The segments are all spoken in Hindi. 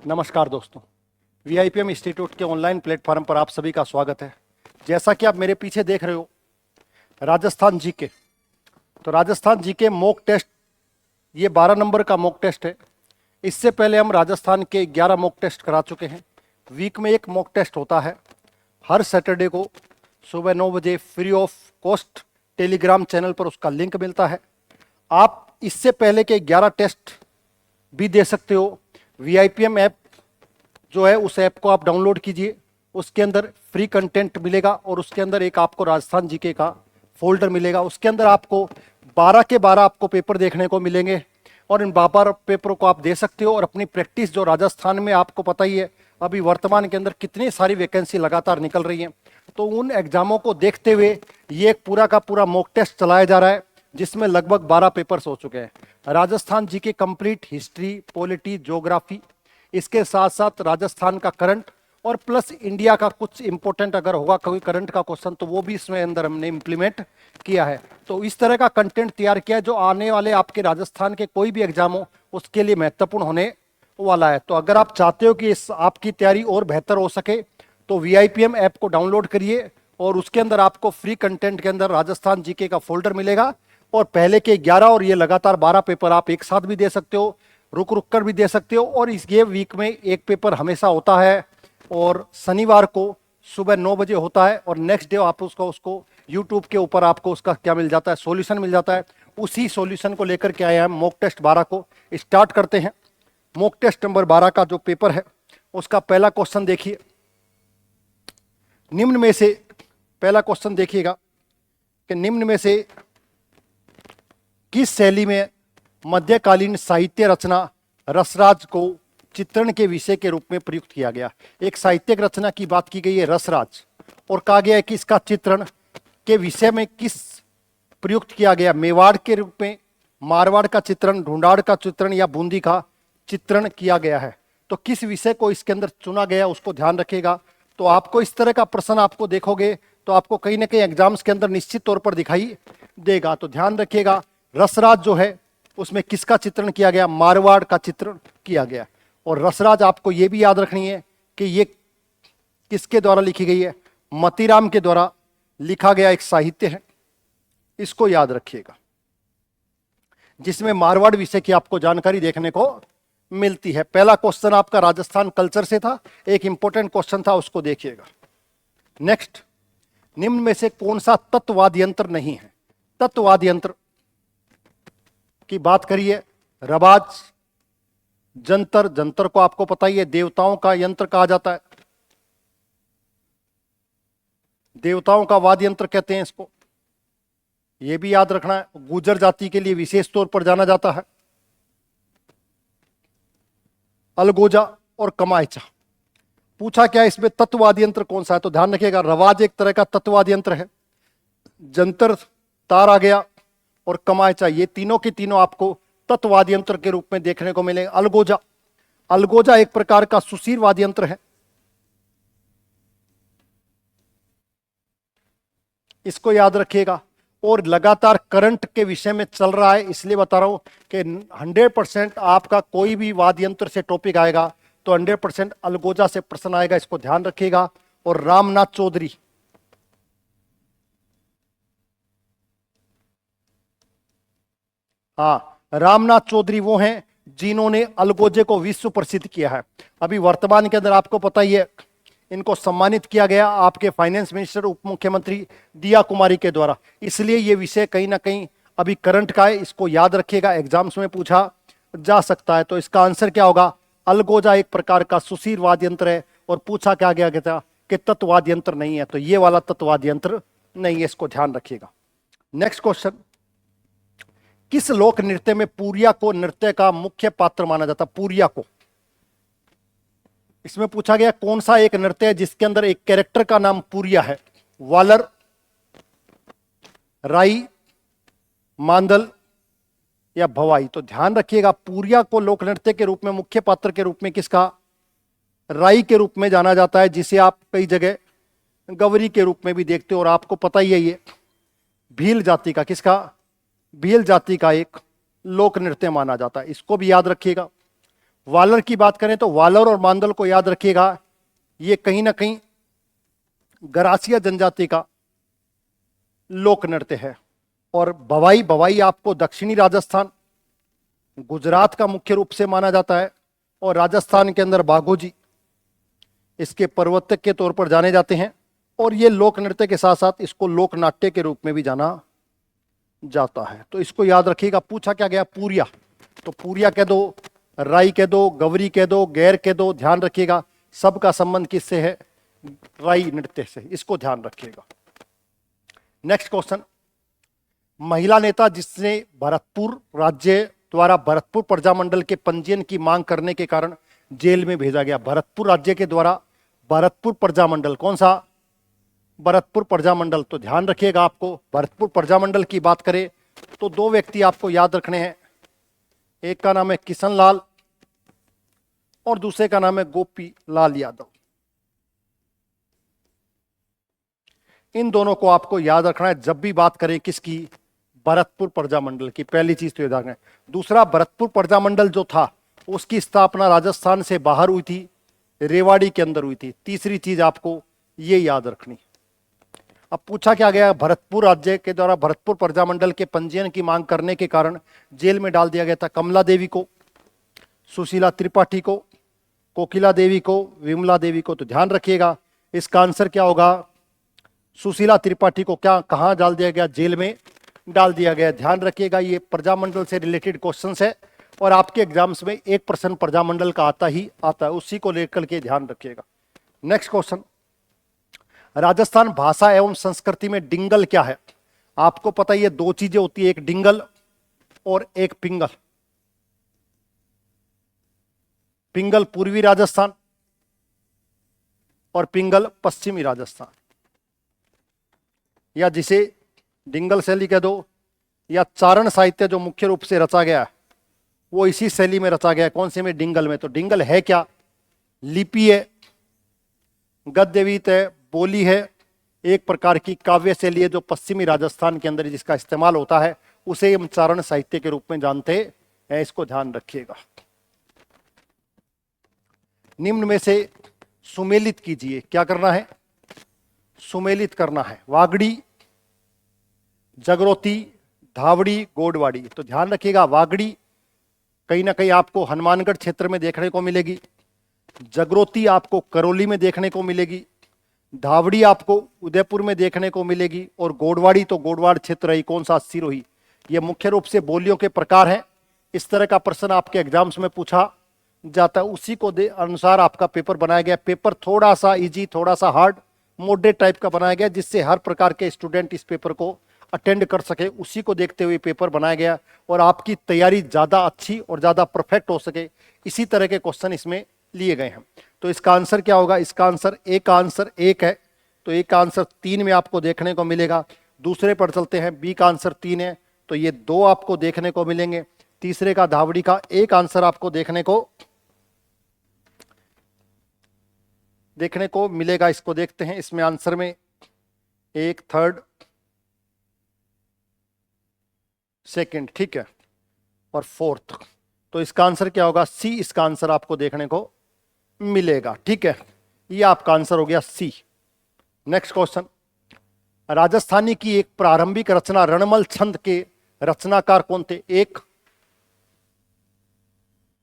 नमस्कार दोस्तों, वीआईपीएम इंस्टीट्यूट के ऑनलाइन प्लेटफॉर्म पर आप सभी का स्वागत है। जैसा कि आप मेरे पीछे देख रहे हो, राजस्थान जीके। तो राजस्थान जीके मॉक टेस्ट, ये 12 नंबर का मॉक टेस्ट है। इससे पहले हम राजस्थान के 11 मॉक टेस्ट करा चुके हैं। वीक में एक मॉक टेस्ट होता है, हर सैटरडे को सुबह 9 बजे free of cost Telegram channel पर उसका लिंक मिलता है। आप इससे पहले के 11 टेस्ट भी दे सकते हो। वीआईपीएम ऐप जो है, उस ऐप को आप डाउनलोड कीजिए। उसके अंदर फ्री कंटेंट मिलेगा और उसके अंदर एक आपको राजस्थान जीके का फोल्डर मिलेगा। उसके अंदर आपको 12 के 12 आपको पेपर देखने को मिलेंगे और इन 12 पेपरों को आप दे सकते हो और अपनी प्रैक्टिस, जो राजस्थान में आपको पता ही है अभी वर्तमान के अंदर कितनी सारी वैकेंसी लगातार निकल रही हैं, तो उन एग्जामों को देखते हुए ये एक पूरा का पूरा मॉक टेस्ट चलाया जा रहा है, जिसमें लगभग 12 पेपर्स हो चुके हैं। राजस्थान जी के कंप्लीट हिस्ट्री, पॉलिटी, ज्योग्राफी, इसके साथ साथ राजस्थान का करंट और प्लस इंडिया का कुछ इंपॉर्टेंट अगर होगा कोई करंट का क्वेश्चन, तो वो भी इसमें अंदर हमने इंप्लीमेंट किया है। तो इस तरह का कंटेंट तैयार किया है जो आने वाले आपके राजस्थान के कोई भी एग्जाम हो उसके लिए महत्वपूर्ण होने वाला है। तो अगर आप चाहते हो कि इस आपकी तैयारी और बेहतर हो सके, तो वीआईपीएम ऐप को डाउनलोड करिए और उसके अंदर आपको फ्री कंटेंट के अंदर राजस्थान जीके का फोल्डर मिलेगा और पहले के 11 और ये लगातार 12 पेपर आप एक साथ भी दे सकते हो, रुक रुक कर भी दे सकते हो। और इस ये वीक में एक पेपर हमेशा होता है और शनिवार को सुबह 9 बजे होता है और नेक्स्ट डे आप उसको यूट्यूब के ऊपर आपको उसका क्या मिल जाता है, सॉल्यूशन मिल जाता है। उसी सॉल्यूशन को लेकर के आए हैं। मॉक टेस्ट 12 को स्टार्ट करते हैं। मॉक टेस्ट नंबर 12 का जो पेपर है उसका पहला क्वेश्चन देखिए। निम्न में से पहला क्वेश्चन देखिएगा कि निम्न में से किस शैली में मध्यकालीन साहित्य रचना रसराज को चित्रण के विषय के रूप में प्रयुक्त किया गया। एक साहित्यिक रचना की बात की गई है रसराज, और कहा गया है कि इसका चित्रण के विषय में किस प्रयुक्त किया गया। मेवाड़ के रूप में, मारवाड़ का चित्रण, ढूंढाड़ का चित्रण या बूंदी का चित्रण किया गया है। तो किस विषय को इसके अंदर चुना गया उसको ध्यान रखिएगा। तो आपको इस तरह का प्रश्न आपको देखोगे तो आपको कहीं ना कहीं एग्जाम्स के अंदर निश्चित तौर पर दिखाई देगा। तो ध्यान रखिएगा, रसराज जो है उसमें किसका चित्रण किया गया, मारवाड़ का चित्रण किया गया। और रसराज आपको यह भी याद रखनी है कि ये किसके द्वारा लिखी गई है, मतीराम के द्वारा लिखा गया एक साहित्य है, इसको याद रखिएगा, जिसमें मारवाड़ विषय की आपको जानकारी देखने को मिलती है। पहला क्वेश्चन आपका राजस्थान कल्चर से था, एक इंपॉर्टेंट क्वेश्चन था, उसको देखिएगा। नेक्स्ट, निम्न में से कौन सा तत्ववाद यंत्र नहीं है। तत्ववाद यंत्र की बात करिए, रबाज, जंतर, जंतर को आपको पता ही है देवताओं का यंत्र कहा जाता है, देवताओं का वाद्य यंत्र कहते हैं इसको, यह भी याद रखना है। गुर्जर जाति के लिए विशेष तौर पर जाना जाता है। अलगोजा और कमायचा। पूछा क्या इसमें तत्ववाद यंत्र कौन सा है, तो ध्यान रखिएगा रवाज एक तरह का तत्ववाद यंत्र है, जंतर तार आ गया और कमायचा, ये तीनों के तीनों आपको तत्ववाद यंत्र के रूप में देखने को मिलेगा। अलगोजा, अलगोजा एक प्रकार का सुशीर वाद्य यंत्र है, इसको याद रखिएगा। और लगातार करंट के विषय में चल रहा है, इसलिए बता रहा हूं कि 100% आपका कोई भी वाद्य यंत्र से टॉपिक आएगा तो 100% अलगोजा से प्रश्न आएगा, इसको ध्यान रखिएगा। और रामनाथ चौधरी, हाँ, रामनाथ चौधरी वो हैं जिन्होंने अलगोजे को विश्व प्रसिद्ध किया है। अभी वर्तमान के अंदर आपको पता ही है, इनको सम्मानित किया गया आपके फाइनेंस मिनिस्टर, उप मुख्यमंत्री दिया कुमारी के द्वारा, इसलिए ये विषय कहीं ना कहीं अभी करंट का है, इसको याद रखिएगा, एग्जाम्स में पूछा जा सकता है। तो इसका आंसर क्या होगा, अलगोजा एक प्रकार का सुशीर वाद्य यंत्र है। और पूछा क्या गया था कि तत्ववाद यंत्र नहीं है, तो ये वाला तत्ववाद यंत्र नहीं है, इसको ध्यान रखिएगा। नेक्स्ट क्वेश्चन, किस लोक नृत्य में पूरिया को नृत्य का मुख्य पात्र माना जाता है। पूरिया को, इसमें पूछा गया कौन सा एक नृत्य है जिसके अंदर एक कैरेक्टर का नाम पूरिया है। वालर, राई, मांदल या भवाई। तो ध्यान रखिएगा, पूरिया को लोक नृत्य के रूप में मुख्य पात्र के रूप में किसका, राई के रूप में जाना जाता है, जिसे आप कई जगह गवरी के रूप में भी देखते हो। और आपको पता ही है ये भील जाति का, किसका, भील जाति का एक लोक नृत्य माना जाता है, इसको भी याद रखिएगा। वालर की बात करें तो वालर और मांदल को याद रखिएगा, ये कहीं ना कहीं गरासिया जनजाति का लोक नृत्य है। और भवाई, भवाई आपको दक्षिणी राजस्थान, गुजरात का मुख्य रूप से माना जाता है। और राजस्थान के अंदर बाघोजी इसके प्रवर्तक के तौर पर जाने जाते हैं। और ये लोक नृत्य के साथ साथ इसको लोक नाट्य के रूप में भी जाना जाता है। तो इसको याद रखिएगा। पूछा क्या गया? पूरिया, तो पूरिया कह दो, राई कह दो, गवरी कह दो, गैर कह दो, ध्यान रखिएगा सबका संबंध किससे है? राई नृत्य से, इसको ध्यान रखिएगा। नेक्स्ट क्वेश्चन, महिला नेता जिसने भरतपुर राज्य द्वारा भरतपुर प्रजामंडल के पंजीयन की मांग करने के कारण जेल में भेजा गया। भरतपुर राज्य के द्वारा भरतपुर प्रजामंडल, कौन सा? भरतपुर प्रजामंडल। तो ध्यान रखिएगा, आपको भरतपुर प्रजामंडल की बात करें तो दो व्यक्ति आपको याद रखने हैं। एक का नाम है किशन लाल और दूसरे का नाम है गोपी लाल यादव। इन दोनों को आपको याद रखना है जब भी बात करें किसकी? भरतपुर प्रजामंडल की। पहली चीज तो याद रखना है। दूसरा, भरतपुर प्रजामंडल जो था उसकी स्थापना राजस्थान से बाहर हुई थी, रेवाड़ी के अंदर हुई थी। तीसरी चीज आपको ये याद रखनी। अब पूछा क्या गया? भरतपुर राज्य के द्वारा भरतपुर प्रजामंडल के पंजीयन की मांग करने के कारण जेल में डाल दिया गया था कमला देवी को, सुशीला त्रिपाठी को, कोकिला देवी को, विमला देवी को। तो ध्यान रखिएगा इसका आंसर क्या होगा? सुशीला त्रिपाठी को क्या कहां डाल दिया गया? जेल में डाल दिया गया। ध्यान रखिएगा ये प्रजामंडल से रिलेटेड क्वेश्चंस है और आपके एग्जाम्स में एक प्रश्न प्रजामंडल का आता ही आता है, उसी को लेकर के ध्यान रखिएगा। नेक्स्ट क्वेश्चन, राजस्थान भाषा एवं संस्कृति में डिंगल क्या है? आपको पता है ये दो चीजें होती है, एक डिंगल और एक पिंगल। पिंगल पूर्वी राजस्थान और पिंगल पश्चिमी राजस्थान, या जिसे डिंगल शैली कह दो, या चारण साहित्य जो मुख्य रूप से रचा गया है वो इसी शैली में रचा गया है। कौन से में? डिंगल में। तो डिंगल है क्या? लिपि है, गद्यवीत है, बोली है, एक प्रकार की काव्य शैली है जो पश्चिमी राजस्थान के अंदर जिसका इस्तेमाल होता है, उसे हम चारण साहित्य के रूप में जानते हैं। इसको ध्यान रखिएगा। निम्न में से सुमेलित कीजिए। क्या करना है? सुमेलित करना है। वागड़ी, जगरोती, धावड़ी, गोडवाड़ी। तो ध्यान रखिएगा वागड़ी कहीं ना कहीं आपको हनुमानगढ़ क्षेत्र में देखने को मिलेगी, जगरोती आपको करौली में देखने को मिलेगी, धावड़ी आपको उदयपुर में देखने को मिलेगी, और गोडवाड़ी तो गोडवाड़ क्षेत्र है, कौन सा? सिरोही। ये मुख्य रूप से बोलियों के प्रकार हैं। इस तरह का प्रश्न आपके एग्जाम्स में पूछा जाता है, उसी को अनुसार आपका पेपर बनाया गया। पेपर थोड़ा सा इजी, थोड़ा सा हार्ड, मॉडरेट टाइप का बनाया गया जिससे हर प्रकार के स्टूडेंट इस पेपर को अटेंड कर सके, उसी को देखते हुए पेपर बनाया गया और आपकी तैयारी ज़्यादा अच्छी और ज़्यादा परफेक्ट हो सके, इसी तरह के क्वेश्चन इसमें लिए गए हैं। तो इसका आंसर क्या होगा? इसका आंसर ए का आंसर 1 है, तो ए का आंसर 3 में आपको देखने को मिलेगा। दूसरे पर चलते हैं, बी का आंसर 3 है, तो ये 2 आपको देखने को मिलेंगे। तीसरे का धावड़ी का एक आंसर आपको देखने को मिलेगा। इसको देखते हैं, इसमें आंसर में 1, 3rd, 2nd, ठीक है, और 4th। तो इसका आंसर क्या होगा? सी इसका आंसर आपको देखने को मिलेगा। ठीक है, ये आपका आंसर हो गया सी। नेक्स्ट क्वेश्चन, राजस्थानी की एक प्रारंभिक रचना रणमल छंद के रचनाकार कौन थे? एक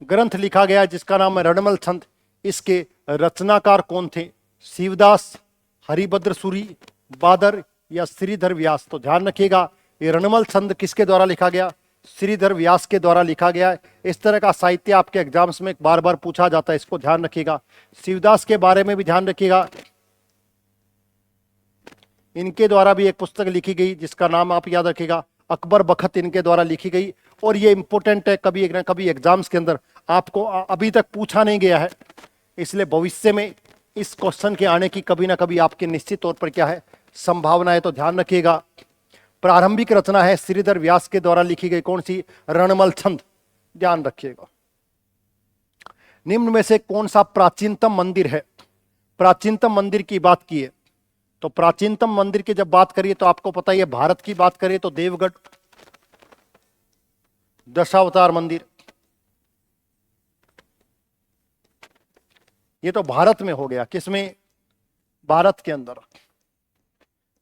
ग्रंथ लिखा गया जिसका नाम है रणमल छंद, इसके रचनाकार कौन थे? शिवदास, हरिभद्र सूरी, बादर या श्रीधर व्यास। तो ध्यान रखिएगा ये रणमल छंद किसके द्वारा लिखा गया? श्रीधर व्यास के द्वारा लिखा गया है। इस तरह का साहित्य आपके एग्जाम्स में बार बार पूछा जाता है, इसको ध्यान रखिएगा। शिवदास के बारे में भी ध्यान रखिएगा, इनके द्वारा भी एक पुस्तक लिखी गई जिसका नाम आप याद रखिएगा अकबर बखत, इनके द्वारा लिखी गई। और ये इंपॉर्टेंट है, कभी ना कभी एग्जाम्स के अंदर आपको अभी तक पूछा नहीं गया है, इसलिए भविष्य में इस क्वेश्चन के आने की कभी ना कभी आपके निश्चित तौर पर क्या है संभावना है। तो ध्यान रखिएगा प्रारंभिक रचना है श्रीधर व्यास के द्वारा लिखी गई, कौन सी? रणमल छंद, ध्यान रखिएगा। निम्न में से कौन सा प्राचीनतम मंदिर है? प्राचीनतम मंदिर की बात की है तो प्राचीनतम मंदिर की जब बात करिए तो आपको पता है भारत की बात करिए तो देवगढ़ दशावतार मंदिर, ये तो भारत में हो गया, किसमें? भारत के अंदर,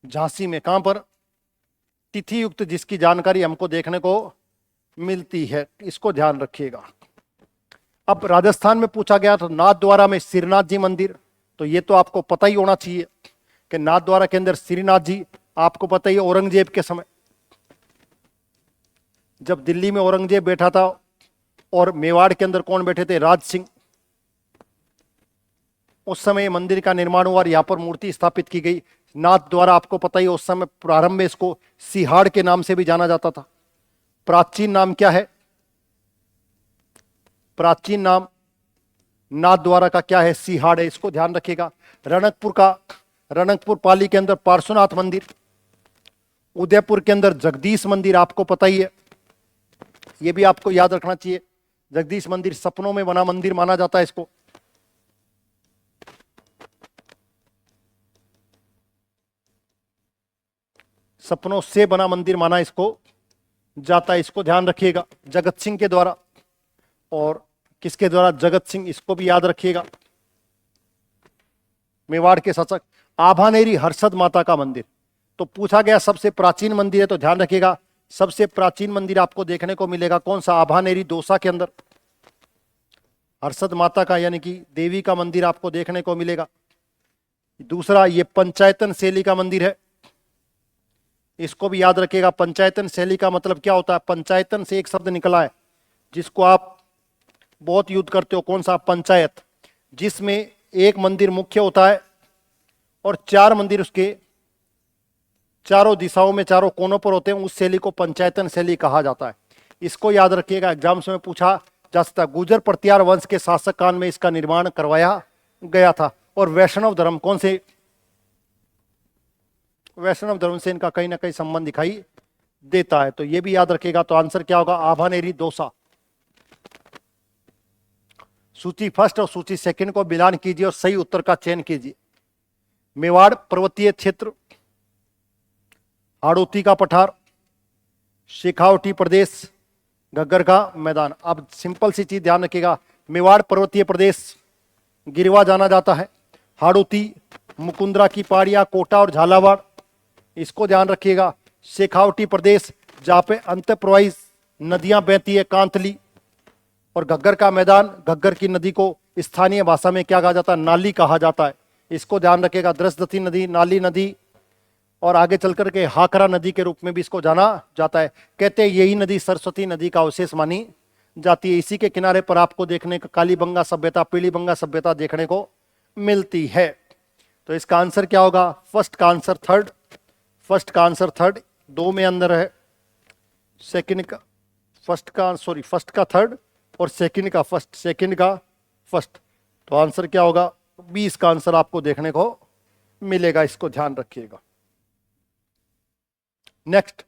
झांसी में। कहां पर? तिथि युक्त जिसकी जानकारी हमको देखने को मिलती है, इसको ध्यान रखिएगा। अब राजस्थान में पूछा गया था नाथद्वारा में श्रीनाथ जी मंदिर, तो ये तो आपको पता ही होना चाहिए कि नाथद्वारा के अंदर श्रीनाथ जी, आपको पता ही औरंगजेब के समय जब दिल्ली में औरंगजेब बैठा था और मेवाड़ के अंदर कौन बैठे थे? राज सिंह। उस समय मंदिर का निर्माण हुआ और यहां पर मूर्ति स्थापित की गई नाथ द्वारा। आपको पता ही उस समय प्रारंभ में इसको सिहाड़ के नाम से भी जाना जाता था। प्राचीन नाम क्या है? प्राचीन नाम नाथ द्वारा का क्या है? सिहाड़ है, इसको ध्यान रखिएगा। रणकपुर पाली के अंदर पार्श्वनाथ मंदिर, उदयपुर के अंदर जगदीश मंदिर, आपको पता ही है, यह भी आपको याद रखना चाहिए। जगदीश मंदिर सपनों में बना मंदिर माना जाता है इसको। सपनों से बना मंदिर माना इसको जाता है, इसको ध्यान रखिएगा। जगत सिंह के द्वारा, और किसके द्वारा? जगत सिंह, इसको भी याद रखिएगा। मेवाड़ के शासक। आभानेरी हर्षद माता का मंदिर, तो पूछा गया सबसे प्राचीन मंदिर है, तो ध्यान रखिएगा सबसे प्राचीन मंदिर आपको देखने को मिलेगा कौन सा? आभानेरी दौसा के अंदर हर्षद माता का यानी कि देवी का मंदिर आपको देखने को मिलेगा। दूसरा ये पंचायतन शैली का मंदिर है, इसको भी याद रखिएगा। पंचायतन शैली का मतलब क्या होता है? पंचायतन से एक शब्द निकला है जिसको आप बहुत यूज करते हो, कौन सा? पंचायत, जिसमें एक मंदिर मुख्य होता है और चार मंदिर उसके चारों दिशाओं में, चारों कोनों पर होते हैं, उस शैली को पंचायतन शैली कहा जाता है। इसको याद रखिएगा, एग्जाम्स में पूछा जा सकता है। गुर्जर प्रतिहार वंश के शासक काल में इसका निर्माण करवाया गया था। और वैष्णव धर्म, कौन से? वैष्णव धर्म से इनका कहीं ना कहीं संबंध दिखाई देता है, तो ये भी याद रखिएगा। तो आंसर क्या होगा? आभानेरी दौसा। सूची फर्स्ट और सूची सेकंड को मिलान कीजिए और सही उत्तर का चयन कीजिए। मेवाड़ पर्वतीय क्षेत्र, हाड़ौती का पठार, शेखावटी प्रदेश, घग्गर का मैदान। अब सिंपल सी चीज ध्यान रखिएगा, मेवाड़ पर्वतीय प्रदेश गिरवा जाना जाता है, हाड़ौती, मुकुंदरा की पहाड़ियां, कोटा और झालावाड़, इसको ध्यान रखिएगा। शेखावटी प्रदेश जहाँ पे अंतःप्रवाही नदियां बहती है, कांतली, और घग्गर का मैदान, घग्गर की नदी को स्थानीय भाषा में क्या कहा जाता है? नाली कहा जाता है, इसको ध्यान रखिएगा। द्रसदती नदी, नाली नदी, और आगे चलकर के हाकरा नदी के रूप में भी इसको जाना जाता है। कहते हैं यही नदी सरस्वती नदी का अवशेष मानी जाती है। इसी के किनारे पर आपको देखने को कालीबंगा सभ्यता, पीलीबंगा सभ्यता देखने को मिलती है। तो इसका आंसर क्या होगा? फर्स्ट का आंसर थर्ड, फर्स्ट का आंसर थर्ड, दो में अंदर है। सेकंड का फर्स्ट का, सॉरी फर्स्ट का थर्ड और सेकंड का फर्स्ट, सेकंड का फर्स्ट, तो आंसर क्या होगा? 20 का आंसर आपको देखने को मिलेगा, इसको ध्यान रखिएगा। नेक्स्ट,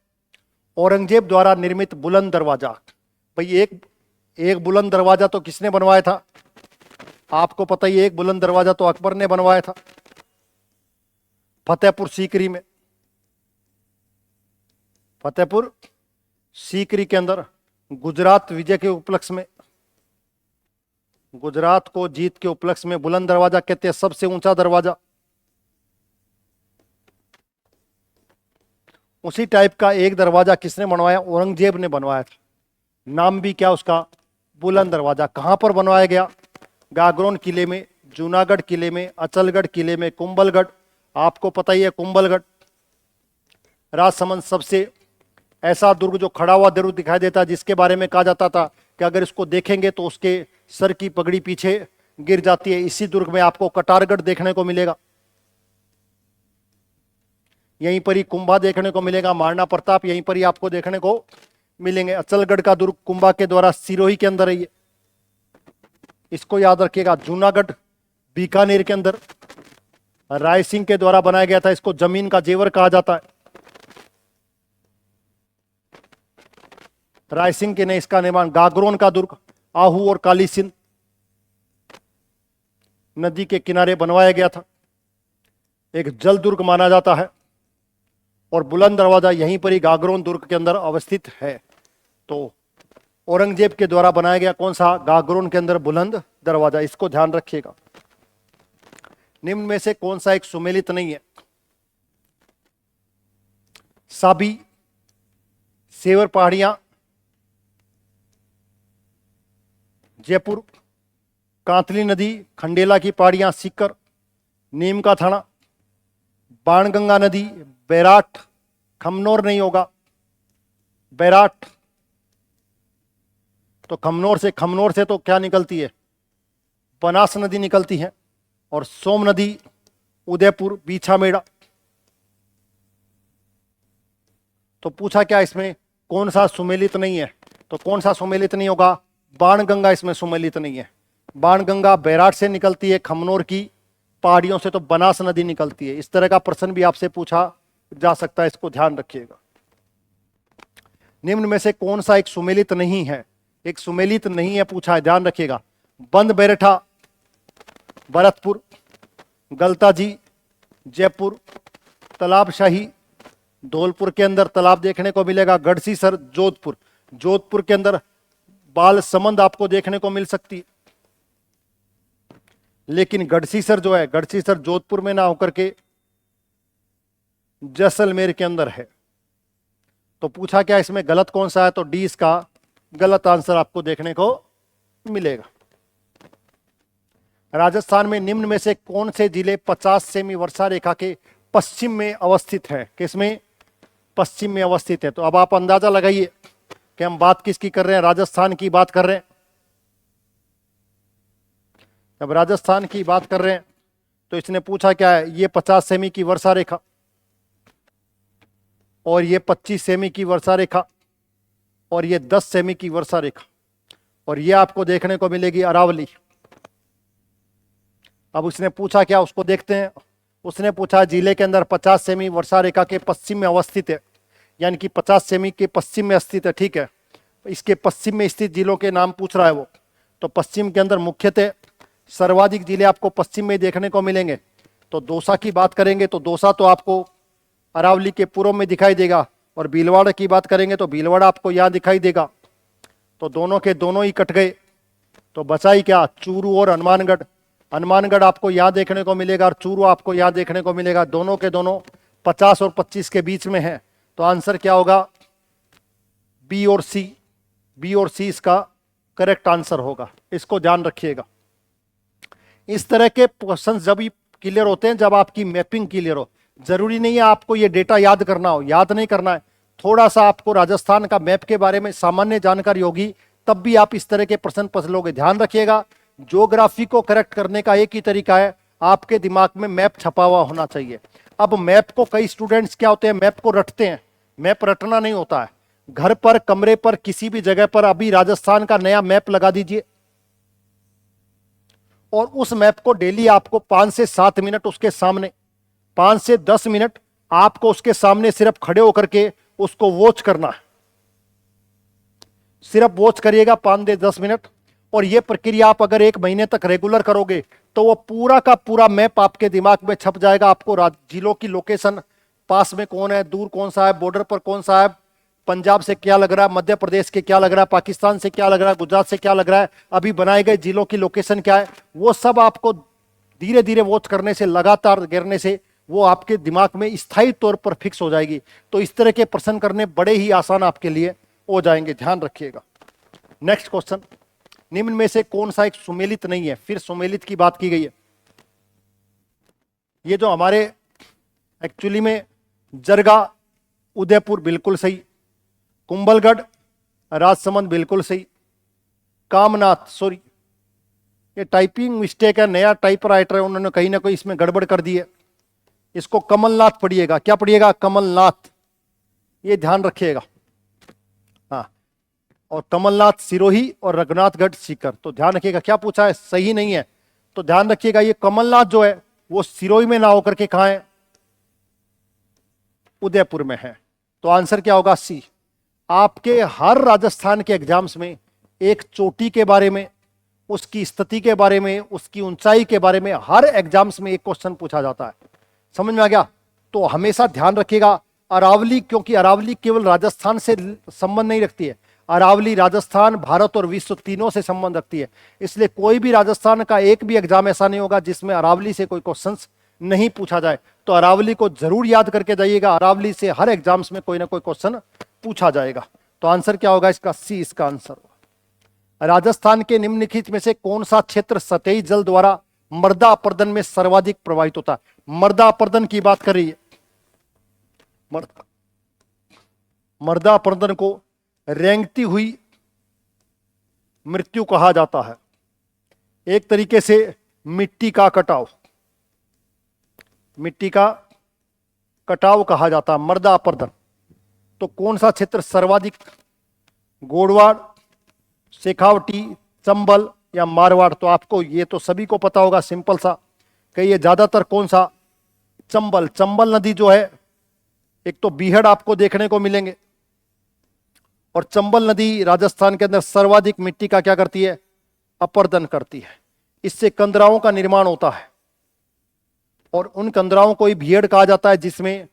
औरंगजेब द्वारा निर्मित बुलंद दरवाजा। भाई एक बुलंद दरवाजा तो किसने बनवाया था? आपको पता ही है, एक बुलंद दरवाजा तो अकबर ने बनवाया था फतेहपुर सीकरी में। फतेहपुर सीकरी के अंदर गुजरात विजय के उपलक्ष्य में, गुजरात को जीत के उपलक्ष्य में बुलंद दरवाजा कहते हैं सबसे ऊंचा दरवाजा। उसी टाइप का एक दरवाजा किसने बनवाया? औरंगजेब ने बनवाया था। नाम भी क्या उसका? बुलंद दरवाजा। कहां पर बनवाया गया? गागरोन किले में, जूनागढ़ किले में, अचलगढ़ किले में, कुंभलगढ़, आपको पता ही है कुंभलगढ़। राजसमंद सबसे ऐसा दुर्ग जो खड़ा हुआ दुर्ग दिखाई देता है, जिसके बारे में कहा जाता था कि अगर इसको देखेंगे तो उसके सर की पगड़ी पीछे गिर जाती है। इसी दुर्ग में आपको कटारगढ़ देखने को मिलेगा, यहीं पर ही कुंभा देखने को मिलेगा, महाराणा प्रताप यहीं पर ही आपको देखने को मिलेंगे। अचलगढ़ का दुर्ग कुंभा के द्वारा सिरोही के अंदर है ये, इसको याद रखिएगा। जूनागढ़ बीकानेर के अंदर राय सिंह के द्वारा बनाया गया था, इसको जमीन का जेवर कहा जाता है। राय सिंह के ने इसका निर्माण। गागरोन का दुर्ग आहू और काली सिंध नदी के किनारे बनवाया गया था, एक जल दुर्ग माना जाता है। और बुलंद दरवाजा यहीं पर ही गागरोन दुर्ग के अंदर अवस्थित है। तो औरंगजेब के द्वारा बनाया गया कौन सा? गागरोन के अंदर बुलंद दरवाजा, इसको ध्यान रखिएगा। निम्न में से कौन सा एक सुमेलित नहीं है? साबी, सेवर पहाड़ियां, जयपुर, कांतली नदी, खंडेला की पहाड़ियां, सीकर, नीम का थाना, बाणगंगा नदी, बैराट, खमनोर नहीं होगा, बैराट। तो खमनोर से तो क्या निकलती है? बनास नदी निकलती है, और सोम नदी, उदयपुर, बीछामेड़ा। तो पूछा क्या इसमें कौन सा सुमेलित नहीं है? तो कौन सा सुमेलित नहीं होगा? बाणगंगा इसमें सुमेलित नहीं है। बाणगंगा बैराट से निकलती है, खमनोर की पहाड़ियों से तो बनास नदी निकलती है। इस तरह का प्रश्न भी आपसे पूछा जा सकता है, इसको ध्यान रखिएगा। निम्न में से कौन सा एक सुमेलित नहीं है? एक सुमेलित नहीं है पूछा है, ध्यान रखिएगा। बंद बैरठा, भरतपुर, गलताजी, जयपुर, तालाबशाही, धौलपुर के अंदर तालाब देखने को मिलेगा, गढ़सीसर, जोधपुर। जोधपुर के अंदर बाल समंद आपको देखने को मिल सकती है, लेकिन गढ़सीसर जो है, गढ़सीसर जोधपुर में ना होकर के जैसलमेर के अंदर है। तो पूछा क्या इसमें गलत कौन सा है? तो डी इसका गलत आंसर आपको देखने को मिलेगा। राजस्थान में निम्न में से कौन से जिले 50 सेमी वर्षा रेखा के पश्चिम में अवस्थित है? किसमें? पश्चिम में अवस्थित है। तो अब आप अंदाजा लगाइए कि हम बात किसकी कर रहे हैं? राजस्थान की बात कर रहे हैं। जब राजस्थान की बात कर रहे हैं तो इसने पूछा क्या है? ये 50 सेमी की वर्षा रेखा और ये 25 सेमी की वर्षा रेखा और ये 10 सेमी की वर्षा रेखा, और ये आपको देखने को मिलेगी अरावली। अब उसने पूछा क्या, उसको देखते हैं। उसने पूछा जिले के अंदर 50 सेमी वर्षा रेखा के पश्चिम में अवस्थित है, यानी कि 50 सेमी के पश्चिम में स्थित है, ठीक है। इसके पश्चिम में स्थित जिलों के नाम पूछ रहा है वो। तो पश्चिम के अंदर मुख्यतः सर्वाधिक जिले आपको पश्चिम में देखने को मिलेंगे। तो दौसा की बात करेंगे तो दौसा तो आपको अरावली के पूर्व में दिखाई देगा, और भीलवाड़ा की बात करेंगे तो भीलवाड़ा आपको यहाँ दिखाई देगा। तो दोनों के दोनों ही कट गए, तो बचा ही क्या? चूरू और हनुमानगढ़। हनुमानगढ़ आपको यहाँ देखने को मिलेगा और चूरू आपको यहाँ देखने को मिलेगा। दोनों के दोनों 50 और 25 के बीच में है। तो आंसर क्या होगा? बी और सी। बी और सी इसका करेक्ट आंसर होगा, इसको ध्यान रखिएगा। इस तरह के क्वेश्चन जब ही क्लियर होते हैं जब आपकी मैपिंग क्लियर हो। जरूरी नहीं है आपको ये डेटा याद करना हो, याद नहीं करना है। थोड़ा सा आपको राजस्थान का मैप के बारे में सामान्य जानकारी होगी, तब भी आप इस तरह के प्रश्न पढ़ लोगे। ध्यान रखिएगा, ज्योग्राफी को करेक्ट करने का एक ही तरीका है, आपके दिमाग में मैप छपा हुआ होना चाहिए। अब मैप को कई स्टूडेंट्स क्या होते हैं, मैप को रटते हैं। मैप रटना नहीं होता है। घर पर, कमरे पर, किसी भी जगह पर अभी राजस्थान का नया मैप लगा दीजिए, और उस मैप को डेली आपको 5 से 7 मिनट उसके सामने, 5 से 10 मिनट आपको उसके सामने सिर्फ खड़े होकर के उसको वॉच करना है। सिर्फ वॉच करिएगा 5 से 10 मिनट, और यह प्रक्रिया आप अगर 1 महीने तक रेगुलर करोगे तो वो पूरा का पूरा मैप आपके दिमाग में छप जाएगा। आपको जिलों की लोकेशन, पास में कौन है, दूर कौन सा है, बॉर्डर पर कौन सा है, पंजाब से क्या लग रहा है, मध्य प्रदेश के क्या लग रहा है, पाकिस्तान से क्या लग रहा है, गुजरात से क्या लग रहा है, अभी बनाए गए जिलों की लोकेशन क्या है, वो सब आपको धीरे धीरे वॉच करने से, लगातार गिरने से वो आपके दिमाग में स्थायी तौर पर फिक्स हो जाएगी। तो इस तरह के प्रश्न करने बड़े ही आसान आपके लिए हो जाएंगे, ध्यान रखिएगा। नेक्स्ट क्वेश्चन, निम्न में से कौन सा एक सुमेलित नहीं है? फिर सुमेलित की बात की गई है। ये जो हमारे एक्चुअली में जरगा, उदयपुर बिल्कुल सही, कुंभलगढ़, राजसमंद बिल्कुल सही, कामनाथ, सॉरी ये टाइपिंग मिस्टेक है, नया टाइप राइटर है, उन्होंने कहीं ना कहीं इसमें गड़बड़ कर दी है। इसको कमलनाथ पढ़िएगा। क्या पढ़िएगा? कमलनाथ, ये ध्यान रखिएगा। हाँ, और कमलनाथ सिरोही और रघुनाथगढ़ सीकर। तो ध्यान रखिएगा, क्या पूछा है? सही नहीं है। तो ध्यान रखिएगा, ये कमलनाथ जो है वो सिरोही में ना होकर के कहां है? उदयपुर में है। तो आंसर क्या होगा? सी। आपके हर राजस्थान के एग्जाम्स में एक चोटी के बारे में, उसकी स्थिति के बारे में, उसकी ऊंचाई के बारे में हर एग्जाम्स में एक क्वेश्चन पूछा जाता है। समझ में आ गया? तो हमेशा ध्यान रखिएगा अरावली, क्योंकि अरावली केवल राजस्थान से संबंध नहीं रखती है, अरावली राजस्थान, भारत और विश्व तीनों से संबंध रखती है। इसलिए कोई भी राजस्थान का एक भी एग्जाम ऐसा नहीं होगा जिसमें अरावली से कोई क्वेश्चंस नहीं पूछा जाए। तो अरावली को जरूर याद करके जाइएगा, अरावली से हर एग्जाम्स में कोई ना कोई क्वेश्चन पूछा जाएगा। तो आंसर क्या होगा इसका? सी इसका आंसर होगा। राजस्थान के निम्नलिखित में से कौन सा क्षेत्र सतही जल द्वारा मृदा अपर्दन में सर्वाधिक प्रभावित होता है? मृदा अपर्दन की बात कर रही है। मृदा अपर्दन को रेंगती हुई मृत्यु कहा जाता है। एक तरीके से मिट्टी का कटाव, मिट्टी का कटाव कहा जाता है मृदा अपर्दन। तो कौन सा क्षेत्र सर्वाधिक? गोडवाड़, शेखावटी, चंबल या मारवाड़? तो आपको ये तो सभी को पता होगा, सिंपल सा कि ये ज्यादातर कौन सा? चंबल। चंबल नदी जो है, एक तो बीहड़ आपको देखने को मिलेंगे, और चंबल नदी राजस्थान के अंदर सर्वाधिक मिट्टी का क्या करती है? अपर्दन करती है। इससे कंदराओं का निर्माण होता है, और उन कंदराओं को ही बीहड़ कहा जाता है, जिसमें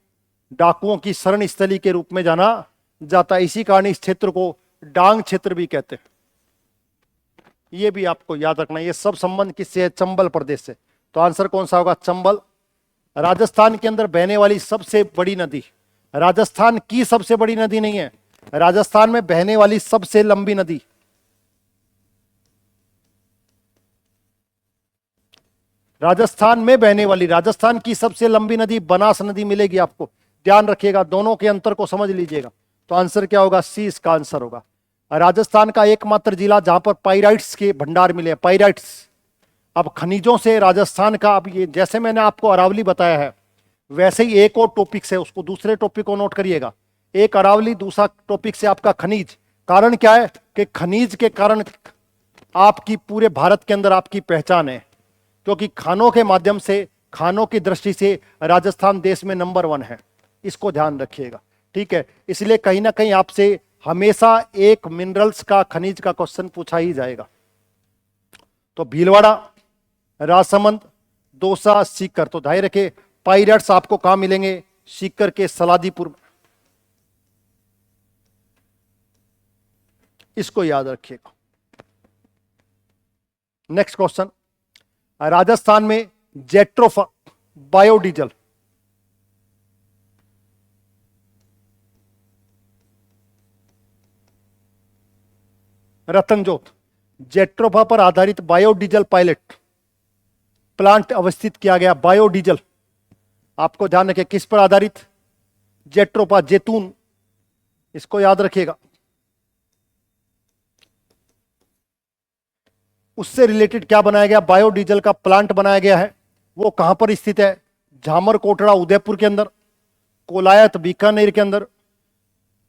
डाकुओं की शरण स्थली के रूप में जाना जाता है। इसी कारण इस क्षेत्र को डांग क्षेत्र भी कहते हैं। ये भी आपको याद रखना। ये सब संबंध किससे है? चंबल प्रदेश से। तो आंसर कौन सा होगा? चंबल। राजस्थान के अंदर बहने वाली सबसे बड़ी नदी, राजस्थान की सबसे बड़ी नदी नहीं है, राजस्थान में बहने वाली सबसे लंबी नदी, राजस्थान में बहने वाली, राजस्थान की सबसे लंबी नदी बनास नदी मिलेगी आपको। ध्यान रखिएगा, दोनों के अंतर को समझ लीजिएगा। तो आंसर क्या होगा? सी इसका आंसर होगा। राजस्थान का एकमात्र जिला जहां पर पाइराइट्स के भंडार मिले। पाइराइट्स, अब खनिजों से राजस्थान का, अब ये जैसे मैंने आपको अरावली बताया है, वैसे ही एक और टॉपिक से, उसको दूसरे टॉपिक को नोट करिएगा। एक अरावली, दूसरा टॉपिक से आपका खनिज। कारण क्या है कि खनिज के कारण आपकी पूरे भारत के अंदर आपकी पहचान है, क्योंकि खानों के माध्यम से, खानों की दृष्टि से राजस्थान देश में नंबर 1 है। इसको ध्यान रखिएगा, ठीक है। इसलिए कहीं ना कहीं आपसे हमेशा एक मिनरल्स का, खनिज का क्वेश्चन पूछा ही जाएगा। तो भीलवाड़ा, राजसमंद, दौसा, सीकर। तो ध्यान रखे, पाइरेट्स आपको कहां मिलेंगे? सीकर के सलादीपुर में। इसको याद रखिएगा। नेक्स्ट क्वेश्चन, राजस्थान में जेट्रोफा बायोडीजल रतनजोत, जेट्रोफा पर आधारित बायोडीजल पायलट प्लांट अवस्थित किया गया। बायोडीजल आपको ध्यान रखिए, किस पर आधारित? जेट्रोफा, जैतून। इसको याद रखिएगा। उससे रिलेटेड क्या बनाया गया? बायोडीजल का प्लांट बनाया गया है। वो कहां पर स्थित है? झामर कोटड़ा उदयपुर के अंदर, कोलायत बीकानेर के अंदर,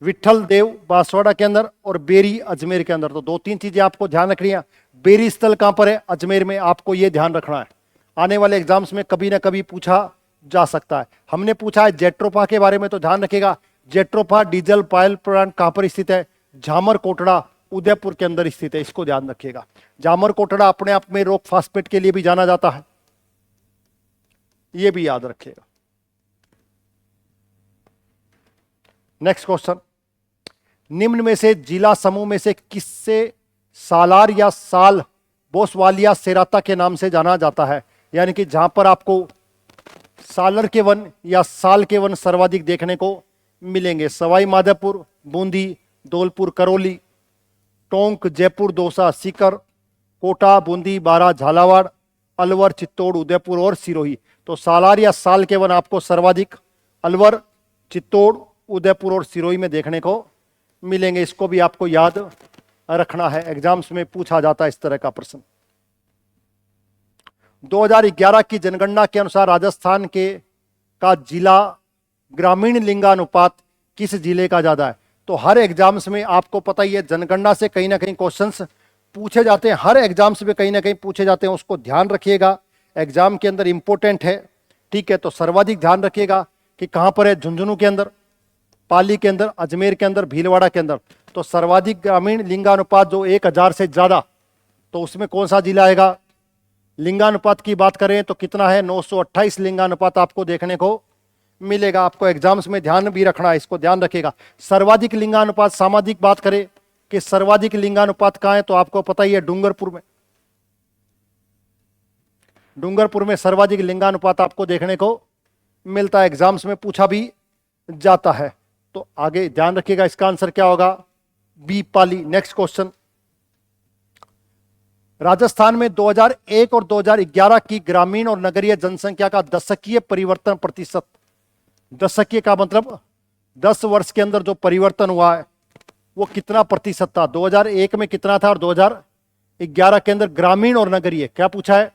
विठल देव बांसवाड़ा के अंदर, और बेरी अजमेर के अंदर। तो 2-3 चीजें आपको ध्यान रखनी है। बेरी स्थल कहां पर है? अजमेर में। आपको यह ध्यान रखना है, आने वाले एग्जाम्स में कभी ना कभी पूछा जा सकता है। हमने पूछा है जेट्रोफा के बारे में, तो ध्यान रखिएगा, जेट्रोफा डीजल पायल प्लांट कहां पर स्थित है? झामर कोटड़ा उदयपुर के अंदर स्थित है। इसको ध्यान रखिएगा। झामर कोटड़ा अपने आप में रॉक फास्फेट के लिए भी जाना जाता है, यह भी याद रखिएगा। नेक्स्ट क्वेश्चन, निम्न में से जिला समूह में से किससे सालार या साल बोसवालिया सेराता के नाम से जाना जाता है? यानी कि जहां पर आपको सालर के वन या साल के वन सर्वाधिक देखने को मिलेंगे। सवाई माधोपुर, बूंदी, धौलपुर, करौली, टोंक, जयपुर, दौसा, सीकर, कोटा, बूंदी, बारा, झालावाड़, अलवर, चित्तौड़, उदयपुर और सिरोही। तो सालार या साल के वन आपको सर्वाधिक अलवर, चित्तौड़, उदयपुर और सिरोही में देखने को मिलेंगे। इसको भी आपको याद रखना है, एग्जाम्स में पूछा जाता है इस तरह का प्रश्न। 2011 की जनगणना के अनुसार राजस्थान के का जिला ग्रामीण लिंगानुपात किस जिले का ज्यादा है? तो हर एग्जाम्स में आपको पता ही है, जनगणना से कहीं ना कहीं क्वेश्चंस पूछे जाते हैं, हर एग्जाम्स में कहीं ना कहीं पूछे जाते हैं। उसको ध्यान रखिएगा, एग्जाम के अंदर इंपॉर्टेंट है, ठीक है। तो सर्वाधिक ध्यान रखिएगा कि कहां पर है? झुंझुनू के अंदर, पाली के अंदर, अजमेर के अंदर, भीलवाड़ा के अंदर। तो सर्वाधिक ग्रामीण लिंगानुपात जो 1000 से ज्यादा, तो उसमें कौन सा जिला आएगा? लिंगानुपात की बात करें तो कितना है? 928 लिंगानुपात आपको देखने को मिलेगा। आपको एग्जाम्स में ध्यान भी रखना है, इसको ध्यान रखिएगा। सर्वाधिक लिंगानुपात, सामाजिक बात करें कि सर्वाधिक लिंगानुपात कहां है, तो आपको पता ही है डूंगरपुर में। डूंगरपुर में सर्वाधिक लिंगानुपात आपको देखने को मिलता है, एग्जाम्स में पूछा भी जाता है। तो आगे ध्यान रखिएगा, इसका आंसर क्या होगा, बी पाली। नेक्स्ट क्वेश्चन, राजस्थान में 2001 और 2011 की ग्रामीण और नगरीय जनसंख्या का दशकीय परिवर्तन प्रतिशत, दशकीय का मतलब 10 वर्ष के अंदर जो परिवर्तन हुआ है वो कितना प्रतिशत था। 2001 में कितना था और 2011 के अंदर ग्रामीण और नगरीय, क्या पूछा है,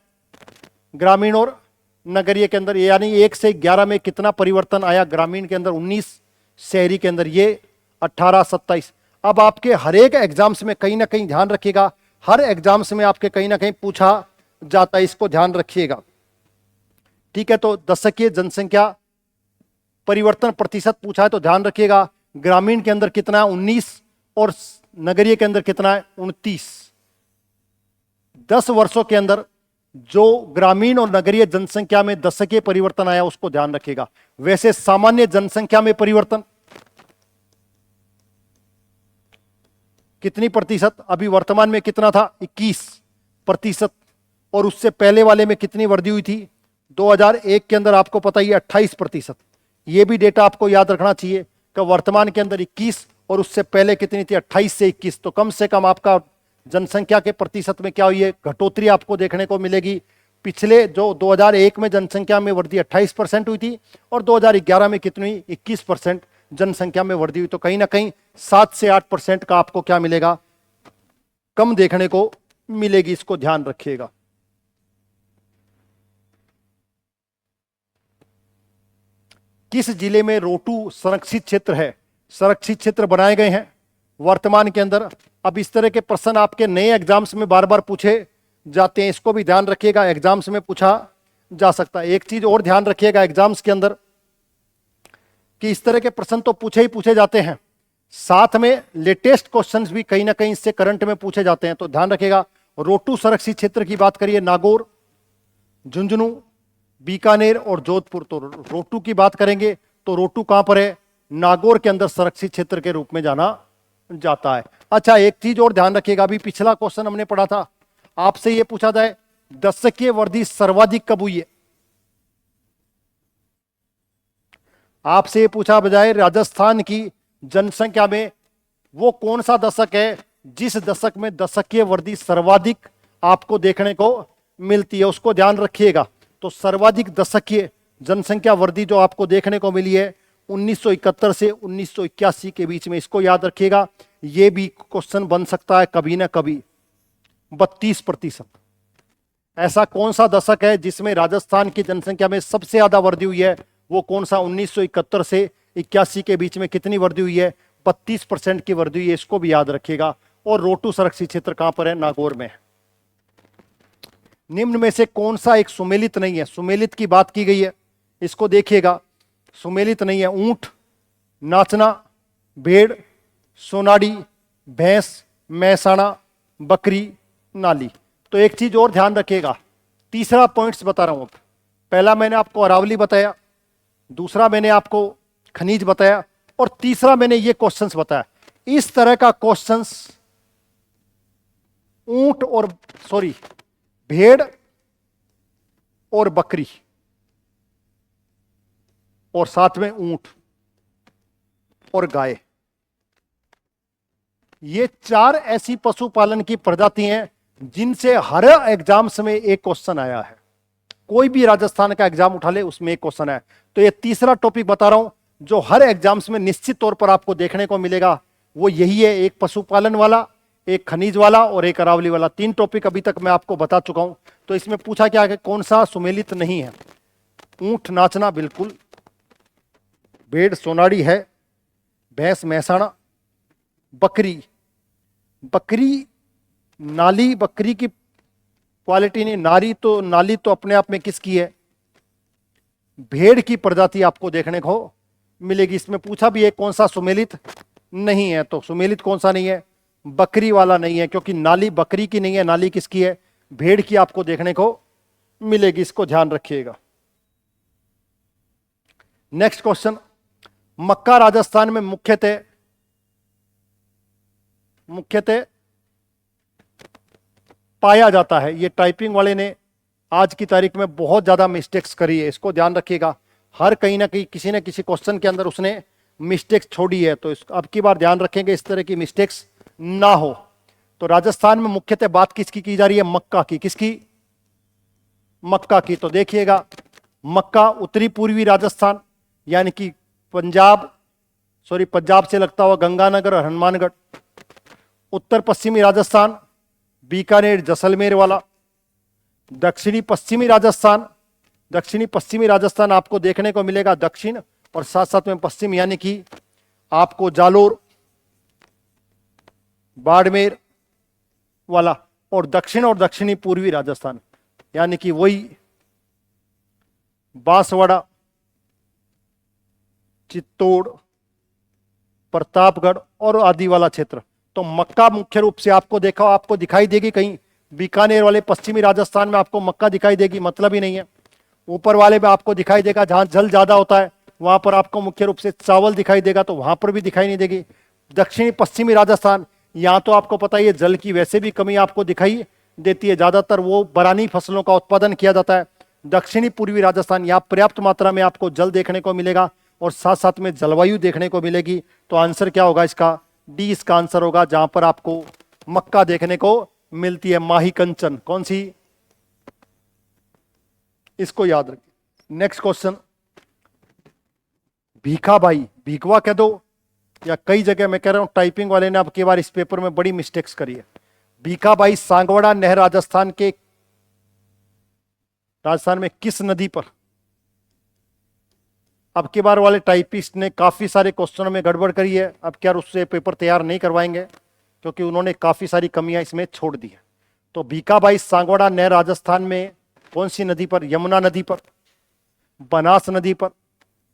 ग्रामीण और नगरीय के अंदर, यानी 1 से 11 में कितना परिवर्तन आया, ग्रामीण के अंदर 19, शहरी के अंदर ये 18, 27। अब आपके हर एक एग्जाम्स में कहीं ना कहीं ध्यान रखिएगा, हर एग्जाम्स में आपके कहीं ना कहीं पूछा जाता है, इसको ध्यान रखिएगा, ठीक है। तो दशकीय जनसंख्या परिवर्तन प्रतिशत पूछा है तो ध्यान रखिएगा, ग्रामीण के अंदर कितना है 19 और नगरीय के अंदर कितना है 29। 10 वर्षों के अंदर जो ग्रामीण और नगरीय जनसंख्या में दशकीय परिवर्तन आया उसको ध्यान रखिएगा। वैसे सामान्य जनसंख्या में परिवर्तन कितनी प्रतिशत, अभी वर्तमान में कितना था 21%, और उससे पहले वाले में कितनी वृद्धि हुई थी 2001 के अंदर, आपको पता ही 28%। ये भी डेटा आपको याद रखना चाहिए कि वर्तमान के अंदर 21 और उससे पहले कितनी थी 28 से 21। तो कम से कम आपका जनसंख्या के प्रतिशत में क्या हुई है, घटोतरी आपको देखने को मिलेगी। पिछले जो 2001 में जनसंख्या में वृद्धि 28% हुई थी और 2011 में कितनी 21% जनसंख्या में वृद्धि हुई। तो कहीं ना कहीं 7 से 8% का आपको क्या मिलेगा, कम देखने को मिलेगी, इसको ध्यान रखिएगा। किस जिले में रोटू संरक्षित क्षेत्र है, संरक्षित क्षेत्र बनाए गए हैं वर्तमान के अंदर। अब इस तरह के प्रश्न आपके नए एग्जाम्स में बार बार पूछे जाते हैं, इसको भी ध्यान रखिएगा, एग्जाम्स में पूछा जा सकता है। एक चीज और ध्यान रखिएगा एग्जाम्स के अंदर कि इस तरह के प्रश्न तो पूछे ही पूछे जाते हैं, साथ में लेटेस्ट क्वेश्चंस भी कहीं ना कहीं इससे करंट में पूछे जाते हैं। तो ध्यान रखिएगा, रोटू संरक्षित क्षेत्र की बात करिए, नागौर, झुंझुनू, बीकानेर और जोधपुर। तो रोटू की बात करेंगे तो रोटू कहां पर है, नागौर के अंदर संरक्षित क्षेत्र के रूप में जाना जाता है। अच्छा, एक चीज और ध्यान रखिएगा, अभी पिछला क्वेश्चन हमने पढ़ा था, आपसे यह पूछा जाए दशकीय वृद्धि सर्वाधिक कब हुई है, आपसे यह पूछा बजाय राजस्थान की जनसंख्या में वो कौन सा दशक है जिस दशक में दशकीय वृद्धि सर्वाधिक आपको देखने को मिलती है, उसको ध्यान रखिएगा। तो सर्वाधिक दशकीय जनसंख्या वृद्धि जो आपको देखने को मिली है 1971 से 1981 के बीच में, इसको याद रखिएगा। यह भी क्वेश्चन बन सकता है कभी ना कभी। 32%। ऐसा कौन सा दशक है जिसमें राजस्थान की जनसंख्या में सबसे ज्यादा वृद्धि हुई है, वो कौन सा, 1971 से 81 के बीच में कितनी वृद्धि हुई है, 32% की वृद्धि हुई है, इसको भी याद रखिएगा। और रोटू संरक्षित क्षेत्र कहां पर है, नागौर में। निम्न में से कौन सा एक सुमेलित नहीं है, सुमेलित की बात की गई है, इसको देखिएगा, सुमेलित नहीं है। ऊंट, नाचना, भेड़, सोनाड़ी, भैंस, मैसाना, बकरी, नाली। तो एक चीज और ध्यान रखिएगा, तीसरा पॉइंट्स बता रहा हूं। अब पहला मैंने आपको अरावली बताया, दूसरा मैंने आपको खनिज बताया, और तीसरा मैंने ये क्वेश्चंस बताया। इस तरह का क्वेश्चंस ऊंट और भेड़ और बकरी और साथ में ऊंट और गाय, ये 4 ऐसी पशुपालन की प्रजाति हैं जिनसे हर एग्जाम्स में एक क्वेश्चन आया है। कोई भी राजस्थान का एग्जाम उठा ले उसमें एक क्वेश्चन है। तो ये तीसरा टॉपिक बता रहा हूं जो हर एग्जाम्स में निश्चित तौर पर आपको देखने को मिलेगा, वो यही है, एक पशुपालन वाला, एक खनिज वाला और एक अरावली वाला। 3 टॉपिक अभी तक मैं आपको बता चुका हूं। तो इसमें पूछा क्या है, कौन सा सुमेलित नहीं है। ऊंट नाचना बिल्कुल, भेड़ सोनाड़ी है, भैंस मैसाना, बकरी नाली, बकरी की क्वालिटी नहीं, नाली तो अपने आप में किसकी है, भेड़ की प्रजाति आपको देखने को मिलेगी। इसमें पूछा भी है कौन सा सुमेलित नहीं है, तो सुमेलित कौन सा नहीं है, बकरी वाला नहीं है, क्योंकि नाली बकरी की नहीं है, नाली किसकी है, भेड़ की आपको देखने को मिलेगी, इसको ध्यान रखिएगा। नेक्स्ट क्वेश्चन, मक्का राजस्थान में मुख्यतः मुख्यतः पाया जाता है। ये टाइपिंग वाले ने आज की तारीख में बहुत ज्यादा मिस्टेक्स करी है, इसको ध्यान रखिएगा। हर कहीं ना कहीं किसी न किसी क्वेश्चन के अंदर उसने मिस्टेक्स छोड़ी है, तो अब की बार ध्यान रखेंगे इस तरह की मिस्टेक्स ना हो। तो राजस्थान में मुख्यतः बात किसकी की जा रही है? मक्का की। किसकी? मक्का की। तो देखिएगा, मक्का उत्तरी पूर्वी राजस्थान यानी कि पंजाब से लगता हुआ गंगानगर और हनुमानगढ़, उत्तर पश्चिमी राजस्थान बीकानेर जैसलमेर वाला, दक्षिणी पश्चिमी राजस्थान आपको देखने को मिलेगा दक्षिण और साथ साथ में पश्चिम यानी कि आपको जालोर बाड़मेर वाला, और दक्षिण और दक्षिणी पूर्वी राजस्थान यानी कि वही बांसवाड़ा, चित्तौड़, प्रतापगढ़ और आदि वाला क्षेत्र। तो मक्का मुख्य रूप से आपको दिखाई देगी कहीं बीकानेर वाले पश्चिमी राजस्थान में आपको मक्का दिखाई देगी, मतलब ही नहीं है। ऊपर वाले में आपको दिखाई देगा जहां जल ज्यादा होता है वहां पर आपको मुख्य रूप से चावल दिखाई देगा, तो वहां पर भी दिखाई नहीं देगी। दक्षिणी पश्चिमी राजस्थान, यहां तो आपको पता ही है जल की वैसे भी कमी आपको दिखाई देती है, ज्यादातर वो बरानी फसलों का उत्पादन किया जाता है। दक्षिणी पूर्वी राजस्थान, यहाँ पर्याप्त मात्रा में आपको जल देखने को मिलेगा और साथ साथ में जलवायु देखने को मिलेगी। तो आंसर क्या होगा इसका? डी इसका आंसर होगा, जहां पर आपको मक्का देखने को मिलती है। माही कंचन कौन सी? इसको याद रखिए। नेक्स्ट क्वेश्चन, भीखाबाई, भीखवा कह दो या कई जगह मैं कह रहा हूं टाइपिंग वाले ने अब की बार इस पेपर में बड़ी मिस्टेक्स करी है। भीखाबाई सांगवाड़ा नहर राजस्थान में किस नदी पर? अब की बार वाले टाइपिस्ट ने काफी सारे क्वेश्चनों में गड़बड़ करी है, अब क्या उससे पेपर तैयार नहीं करवाएंगे क्योंकि उन्होंने काफी सारी कमियां इसमें छोड़ दी है। तो भीखाबाई सांगवाड़ा नहर राजस्थान में कौन सी नदी पर? यमुना नदी पर, बनास नदी पर,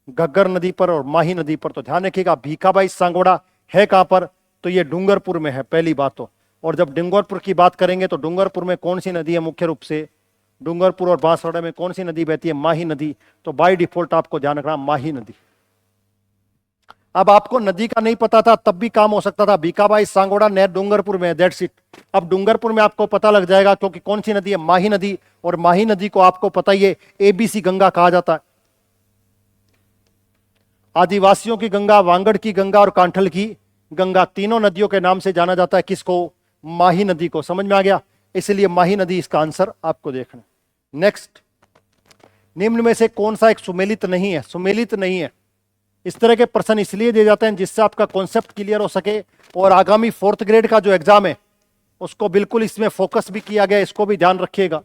घग्गर नदी पर और माही नदी पर। तो ध्यान रखिएगा भीखाबाई सांगवाड़ा है कहां पर? तो ये डूंगरपुर में है पहली बात तो। और जब डूंगरपुर की बात करेंगे तो डूंगरपुर में कौन सी नदी है? मुख्य रूप से डूंगरपुर और बांसवाड़ा में कौन सी नदी बहती है? माही नदी। तो बाय डिफॉल्ट आपको ध्यान रखना माही नदी। अब आपको नदी का नहीं पता था तब भी काम हो सकता था। भीखाबाई सांगवाड़ा नहर डूंगरपुर में है, दैट्स इट। अब डूंगरपुर में आपको पता लग जाएगा क्योंकि कौन सी नदी है? माही नदी। और माही नदी को आपको पता ही है एबीसी गंगा कहा जाता है। आदिवासियों की गंगा, वांगड़ की गंगा और कांठल की गंगा, तीनों नदियों के नाम से जाना जाता है। किसको? माही नदी को। समझ में आ गया? इसलिए माही नदी इसका आंसर आपको देखना। नेक्स्ट, निम्न में से कौन सा एक सुमेलित नहीं है? सुमेलित नहीं है। इस तरह के प्रश्न इसलिए दिए जाते हैं जिससे आपका कॉन्सेप्ट क्लियर हो सके और आगामी 4th ग्रेड का जो एग्जाम है उसको बिल्कुल इसमें फोकस भी किया गया, इसको भी ध्यान रखिएगा।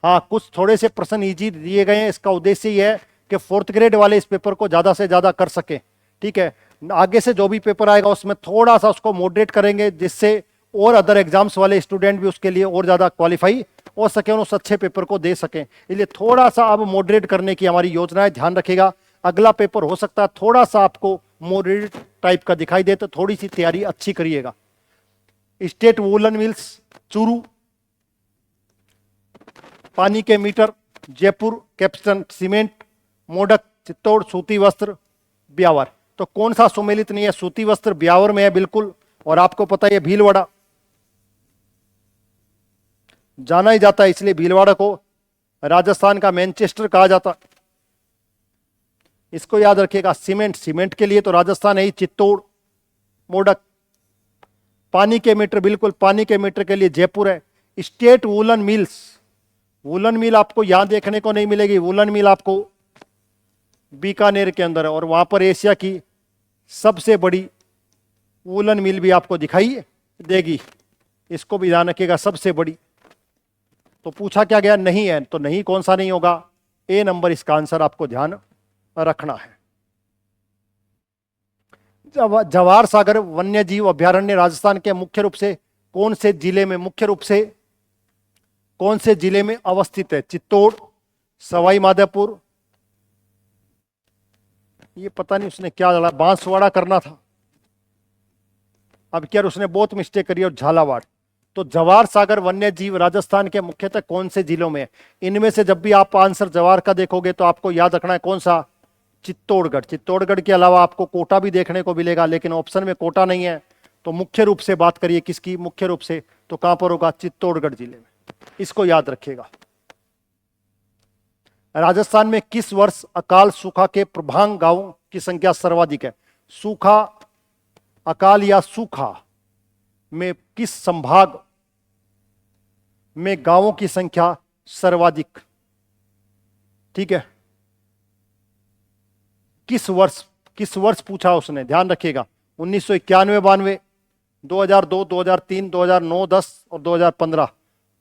हाँ, कुछ थोड़े से प्रश्न इजी दिए गए हैं, इसका उद्देश्य ये है कि 4th ग्रेड वाले इस पेपर को ज्यादा से ज्यादा कर सके। ठीक है, आगे से जो भी पेपर आएगा उसमें थोड़ा सा उसको मॉडरेट करेंगे जिससे और अदर एग्जाम्स वाले स्टूडेंट भी उसके लिए और ज्यादा क्वालिफाई हो सके और उस अच्छे पेपर को दे सकें। इसलिए थोड़ा सा अब मॉडरेट करने की हमारी योजना है, ध्यान रखिएगा। अगला पेपर हो सकता है थोड़ा सा आपको मॉडरेट टाइप का दिखाई दे, तो थोड़ी सी तैयारी अच्छी करिएगा। स्टेट वूलन मिल्स चूरू, पानी के meter Jaipur, Capstan cement, Modak Chittor, सूती वस्त्र ब्यावर। तो कौन सा सुमेलित नहीं है? सूती वस्त्र ब्यावर में है बिल्कुल। और आपको पता है भीलवाड़ा जाना ही जाता है, इसलिए भीलवाड़ा को राजस्थान का मैनचेस्टर कहा जाता है। इसको याद रखिएगा। सीमेंट के लिए तो राजस्थान है ही, चित्तौड़, मोडक। पानी के मीटर, बिल्कुल पानी के मीटर के लिए जयपुर है। स्टेट वूलन मिल्स, वूलन मिल आपको यहां देखने को नहीं मिलेगी। वूलन मिल आपको बीकानेर के अंदर है और वहां पर एशिया की सबसे बड़ी वूलन मिल भी आपको दिखाई देगी, इसको भी ध्यान रखिएगा, सबसे बड़ी। तो पूछा क्या गया? नहीं है, तो नहीं कौन सा नहीं होगा? ए नंबर इसका आंसर आपको ध्यान रखना है। जवाहर सागर वन्य जीव अभ्यारण्य राजस्थान के मुख्य रूप से कौन से जिले में अवस्थित है? चित्तौड़, सवाई माधोपुर, ये पता नहीं उसने क्या डाला, बांसवाड़ा करना था, अब क्या उसने बहुत मिस्टेक करी, और झालावाड़। तो जवाहर सागर वन्य जीव राजस्थान के मुख्यतः कौन से जिलों में है? इनमें से जब भी आप आंसर जवाहर का देखोगे तो आपको याद रखना है कौन सा? चित्तौड़गढ़। चित्तौड़गढ़ के अलावा आपको कोटा भी देखने को मिलेगा, लेकिन ऑप्शन में कोटा नहीं है। तो मुख्य रूप से बात करिए किसकी, मुख्य रूप से तो कहां पर होगा, चित्तौड़गढ़ जिले में। इसको याद रखिएगा। राजस्थान में किस वर्ष अकाल सूखा के प्रभांग गांवों की संख्या सर्वाधिक है? सूखा, अकाल या सूखा में किस संभाग में गांवों की संख्या सर्वाधिक? ठीक है, किस वर्ष पूछा उसने, ध्यान रखिएगा। 1991, 92, 2002, 2003, 2009, 10 और 2015।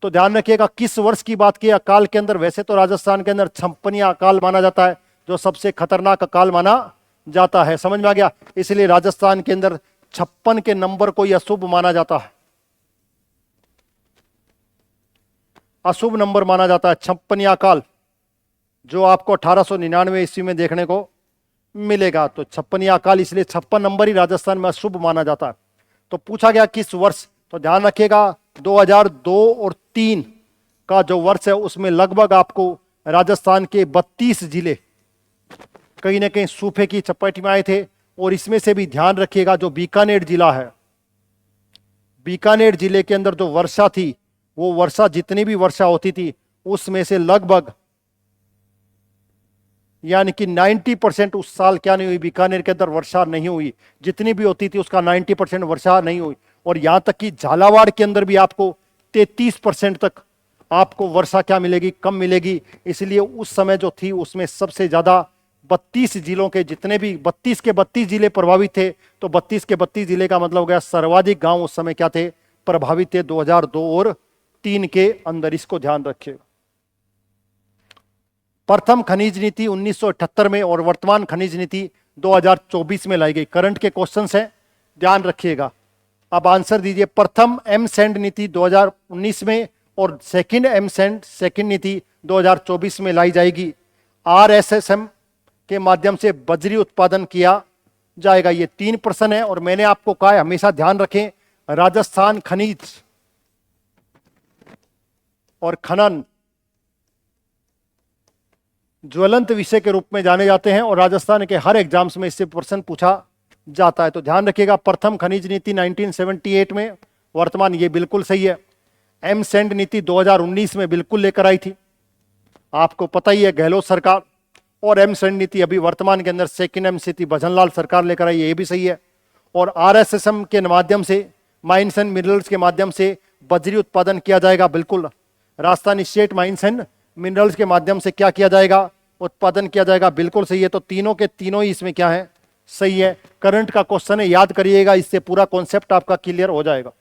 तो ध्यान रखिएगा किस वर्ष की बात की अकाल के अंदर। वैसे तो राजस्थान के अंदर छप्पनिया अकाल माना जाता है, जो सबसे खतरनाक अकाल माना जाता है, समझ में आ गया। इसलिए राजस्थान के अंदर 56 के नंबर को यह अशुभ माना जाता है, अशुभ नंबर माना जाता है 56 अकाल, जो आपको 1899 ईस्वी में देखने को मिलेगा। तो 56 अकाल, इसलिए 56 नंबर ही राजस्थान में अशुभ माना जाता है। तो पूछा गया किस वर्ष, तो ध्यान रखिएगा 2002 और 3 का जो वर्ष है उसमें लगभग आपको राजस्थान के 32 जिले कहीं ना कहीं सूखे की चपेट में आए थे। और इसमें से भी ध्यान रखिएगा जो बीकानेर जिला है, बीकानेर जिले के अंदर जो वर्षा थी, वो वर्षा जितनी भी वर्षा होती थी उसमें से लगभग यानी कि 90% उस साल क्या नहीं हुई, बीकानेर के अंदर वर्षा नहीं हुई। जितनी भी होती थी उसका 90% वर्षा नहीं हुई। और यहां तक कि झालावाड़ के अंदर भी आपको 33% तक आपको वर्षा क्या मिलेगी, कम मिलेगी। इसलिए उस समय जो थी उसमें सबसे ज्यादा 32 जिलों के, जितने भी 32 के 32 जिले प्रभावित थे, तो 32 के 32 जिले का मतलब हो गया सर्वाधिक गांव उस समय क्या थे, प्रभावित थे 2002 और 3 के अंदर। इसको ध्यान रखिएगा। प्रथम खनिज नीति 1978 में और वर्तमान खनिज नीति 2024 में लाई गई। करंट के क्वेश्चंस हैं, ध्यान रखिएगा। अब आंसर दीजिए। प्रथम एम सैंड नीति 2019 में और सेकंड एम सैंड सेकंड नीति 2024 में लाई जाएगी। आरएसएसएम के माध्यम से बजरी उत्पादन किया जाएगा। ये 3 प्रश्न है और मैंने आपको कहा है हमेशा ध्यान रखें, राजस्थान खनिज और खनन ज्वलंत विषय के रूप में जाने जाते हैं और राजस्थान के हर एग्जाम्स में इससे प्रश्न पूछा जाता है। तो ध्यान रखिएगा, प्रथम खनिज नीति 1978 में, वर्तमान ये बिल्कुल सही है। एम सैंड नीति 2019 में बिल्कुल लेकर आई थी, आपको पता ही है, गहलोत सरकार। और एम सैंड नीति अभी वर्तमान के अंदर सेकंड एम नीति भजनलाल सरकार लेकर आई है, ये भी सही है। और आरएसएसएम के माध्यम से, माइंस एंड मिनरल्स के माध्यम से बजरी उत्पादन किया जाएगा, बिल्कुल। Rajasthan state mines and minerals के माध्यम से क्या किया जाएगा, उत्पादन किया जाएगा, बिल्कुल सही है। तो तीनों के तीनों ही इसमें क्या है, सही है। करंट का क्वेश्चन है, याद करिएगा, इससे पूरा कॉन्सेप्ट आपका क्लियर हो जाएगा।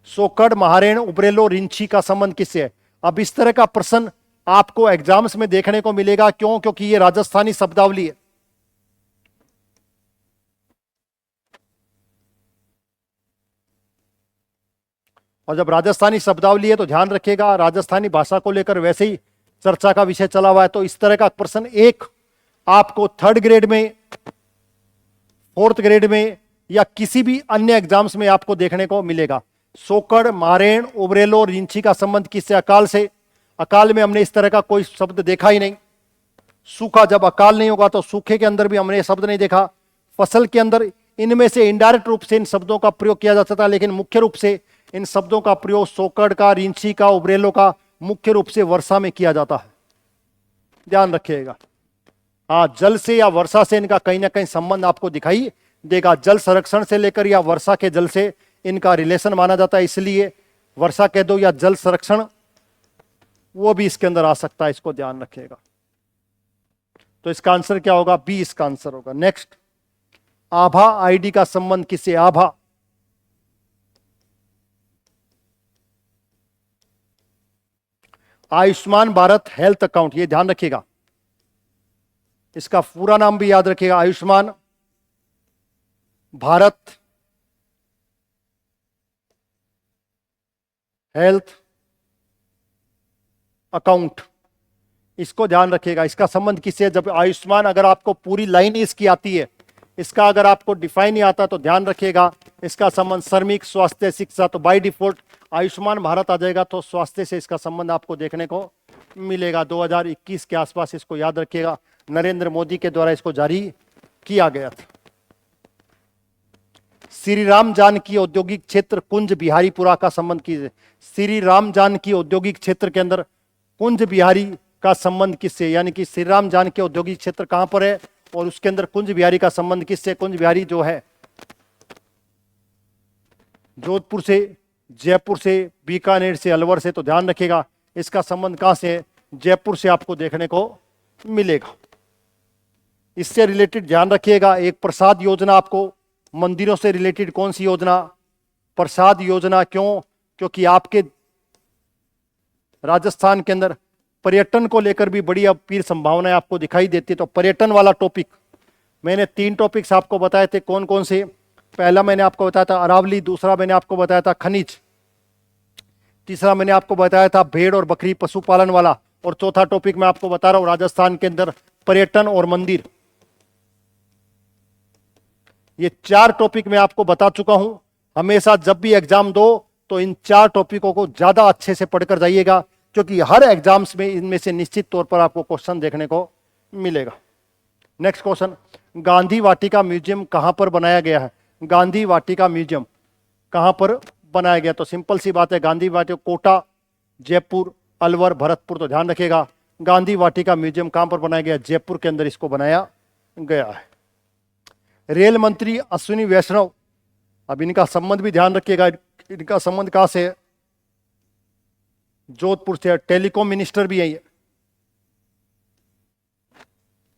सोकड़, महारेण, उबरेलो, रिंची का संबंध किससे है? अब इस तरह का प्रश्न आपको एग्जाम्स में देखने को मिलेगा। क्यों? क्योंकि ये राजस्थानी शब्दावली है। और जब राजस्थानी शब्दावली है तो ध्यान रखिएगा, राजस्थानी भाषा को लेकर वैसे ही चर्चा का विषय चला हुआ है। तो इस तरह का प्रश्न एक आपको 3rd ग्रेड में, 4th ग्रेड में या किसी भी अन्य एग्जाम्स में आपको देखने को मिलेगा। सोकड़, महारेण, उबरेलो, रिंची का संबंध किससे? अकाल से। अकाल में हमने इस तरह का कोई शब्द देखा ही नहीं। सूखा, जब अकाल नहीं होगा तो सूखे के अंदर भी हमने शब्द नहीं देखा। फसल के अंदर इनमें से इनडायरेक्ट रूप से इन शब्दों का प्रयोग किया जा सकता है, लेकिन मुख्य रूप से इन शब्दों का प्रयोग सोकड़ का, रिंची का, उबरेलो का मुख्य रूप से वर्षा में किया जाता है, ध्यान रखिएगा। हाँ, जल से या वर्षा से इनका कहीं ना कहीं संबंध आपको दिखाई देगा। जल संरक्षण से लेकर या वर्षा के जल से इनका रिलेशन माना जाता है, इसलिए वर्षा कह दो या जल संरक्षण, वो भी इसके अंदर आ सकता है, इसको ध्यान रखिएगा। तो इसका आंसर क्या होगा? बी इसका आंसर होगा। नेक्स्ट, आभा आईडी का संबंध किससे? आभा, आयुष्मान भारत हेल्थ अकाउंट, ये ध्यान रखिएगा। इसका पूरा नाम भी याद रखिएगा, आयुष्मान भारत हेल्थ अकाउंट, इसको ध्यान रखिएगा। इसका संबंध किससे? जब आयुष्मान, अगर आपको पूरी लाइन इसकी आती है, इसका अगर आपको डिफाइन नहीं आता तो ध्यान रखिएगा, इसका संबंध श्रमिक, स्वास्थ्य, शिक्षा, तो बाय डिफॉल्ट आयुष्मान भारत आ जाएगा, तो स्वास्थ्य से इसका संबंध आपको देखने को मिलेगा। 2021 के आसपास इसको याद रखिएगा, नरेंद्र मोदी के द्वारा इसको जारी किया गया था। श्री राम जानकी औद्योगिक क्षेत्र कुंज बिहारीपुरा का संबंध कीजिए। श्री राम जानकी औद्योगिक क्षेत्र के अंदर कुंज बिहारी का संबंध किससे, यानी कि श्री राम जानकी औद्योगिक क्षेत्र कहां पर है और उसके अंदर कुंज बिहारी का संबंध किससे। कुंज बिहारी जो है जोधपुर से, जयपुर से, बीकानेर से, अलवर से, तो ध्यान रखिएगा इसका संबंध कहां से है, जयपुर से आपको देखने को मिलेगा। इससे रिलेटेड ध्यान रखिएगा एक प्रसाद योजना, आपको मंदिरों से रिलेटेड कौन सी योजना, प्रसाद योजना। क्यों, क्योंकि आपके राजस्थान के अंदर पर्यटन को लेकर भी बड़ी अपार संभावनाएं आपको दिखाई देती है। तो पर्यटन वाला टॉपिक, मैंने 3 टॉपिक्स आपको बताए थे, कौन कौन से। पहला मैंने आपको बताया था अरावली, दूसरा मैंने आपको बताया था खनिज, तीसरा मैंने आपको बताया था भेड़ और बकरी पशुपालन वाला, और चौथा टॉपिक मैं आपको बता रहा हूं राजस्थान के अंदर पर्यटन और मंदिर। ये 4 टॉपिक मैं आपको बता चुका हूं। हमेशा जब भी एग्जाम दो तो इन 4 टॉपिकों को ज्यादा अच्छे से पढ़कर जाइएगा, क्योंकि हर एग्जाम्स में इनमें से निश्चित तौर पर आपको क्वेश्चन देखने को मिलेगा। नेक्स्ट क्वेश्चन, गांधी वाटिका म्यूजियम कहां पर बनाया गया है। गांधी वाटिका म्यूजियम कहां पर बनाया गया, तो सिंपल सी बात है, गांधी वाटिका कोटा, जयपुर, अलवर, भरतपुर। तो ध्यान रखिएगा गांधी वाटिका म्यूजियम कहां पर बनाया गया, जयपुर के अंदर इसको बनाया गया है। रेल मंत्री अश्विनी वैष्णव, अब इनका संबंध भी ध्यान रखिएगा, इनका संबंध कहां से है, जोधपुर से। टेलीकॉम मिनिस्टर भी है ये,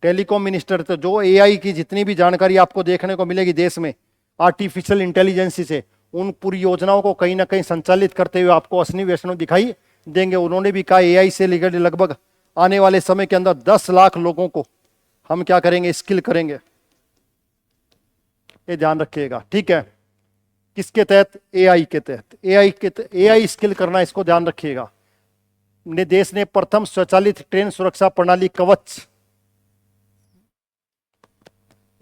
टेलीकॉम मिनिस्टर। तो जो एआई की जितनी भी जानकारी आपको देखने को मिलेगी देश में आर्टिफिशियल इंटेलिजेंस से, उन पूरी योजनाओं को कहीं ना कहीं संचालित करते हुए आपको अश्विनी वैष्णव दिखाई देंगे। उन्होंने भी कहा एआई से लगभग आने वाले समय के अंदर 10 लाख लोगों को हम क्या करेंगे, स्किल करेंगे। ये ध्यान रखिएगा, ठीक है। किसके तहत, एआई के तहत, एआई स्किल करना, इसको ध्यान रखिएगा। देश ने प्रथम स्वचालित ट्रेन सुरक्षा प्रणाली कवच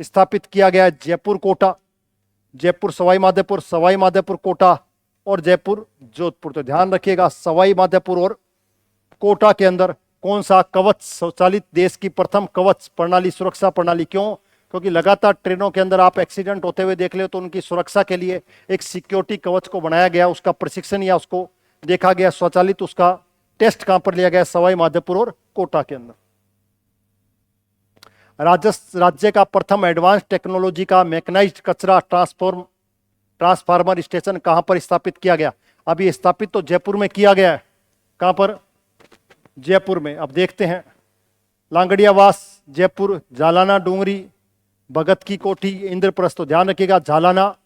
स्थापित किया गया, जयपुर कोटा, जयपुर सवाई माधोपुर, सवाई माधोपुर कोटा और जयपुर जोधपुर। तो ध्यान रखिएगा सवाई माधोपुर और कोटा के अंदर कौन सा कवच स्वचालित, देश की प्रथम कवच प्रणाली, सुरक्षा प्रणाली। क्यों, क्योंकि लगातार ट्रेनों के अंदर आप एक्सीडेंट होते हुए देख ले, तो उनकी सुरक्षा के लिए एक सिक्योरिटी कवच को बनाया गया, उसका प्रशिक्षण या उसको देखा गया, स्वचालित उसका टेस्ट कहां पर लिया गया, सवाई माधोपुर और कोटा के अंदर। राज्य का प्रथम एडवांस टेक्नोलॉजी का मैकेनाइज्ड कचरा ट्रांसफार्मर स्टेशन कहां पर स्थापित किया गया। अभी स्थापित तो जयपुर में किया गया है, कहां पर, जयपुर में। अब देखते हैं, लांगड़ियावास जयपुर, जालाना डूंगरी, भगत की कोठी, इंद्रप्रस्थ। तो ध्यान रखिएगा जालाना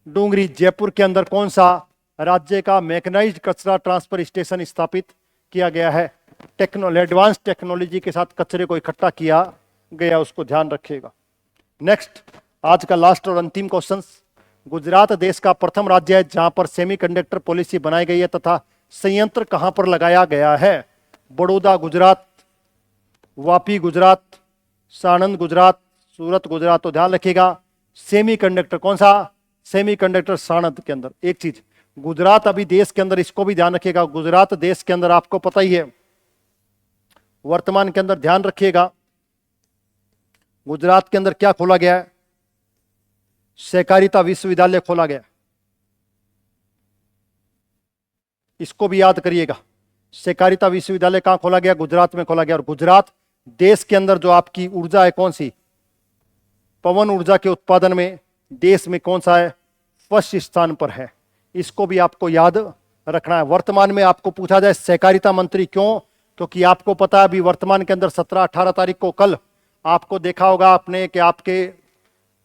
डूंगरी जयपुर के अंदर कौन सा राज्य का मैकेनाइज्ड कचरा ट्रांसफर स्टेशन स्थापित किया गया है। एडवांस टेक्नोलॉजी के साथ कचरे को इकट्ठा किया गया, उसको ध्यान रखिएगा। नेक्स्ट, आज का लास्ट और अंतिम क्वेश्चन, गुजरात देश का प्रथम राज्य है जहां पर सेमीकंडक्टर पॉलिसी बनाई गई है तथा संयंत्र कहां पर लगाया गया है। बड़ौदा गुजरात, वापी गुजरात, साणंद गुजरात, सूरत गुजरात। तो ध्यान रखिएगा सेमीकंडक्टर कौन सा, सेमीकंडक्टर साणंद के अंदर। एक चीज, गुजरात अभी देश के अंदर, इसको भी ध्यान रखिएगा, गुजरात देश के अंदर आपको पता ही है वर्तमान के अंदर, ध्यान रखिएगा गुजरात के अंदर क्या खोला गया है, सहकारिता विश्वविद्यालय खोला गया। इसको भी याद करिएगा, सहकारिता विश्वविद्यालय कहां खोला गया, गुजरात में खोला गया। और गुजरात देश के अंदर जो आपकी ऊर्जा है कौन सी, पवन ऊर्जा के उत्पादन में देश में कौन सा है, फर्स्ट स्थान पर है। इसको भी आपको याद रखना है। वर्तमान में आपको पूछा जाए सहकारिता मंत्री, क्यों, क्योंकि आपको पता है अभी वर्तमान के अंदर 17-18 तारीख को, कल आपको देखा होगा आपने कि आपके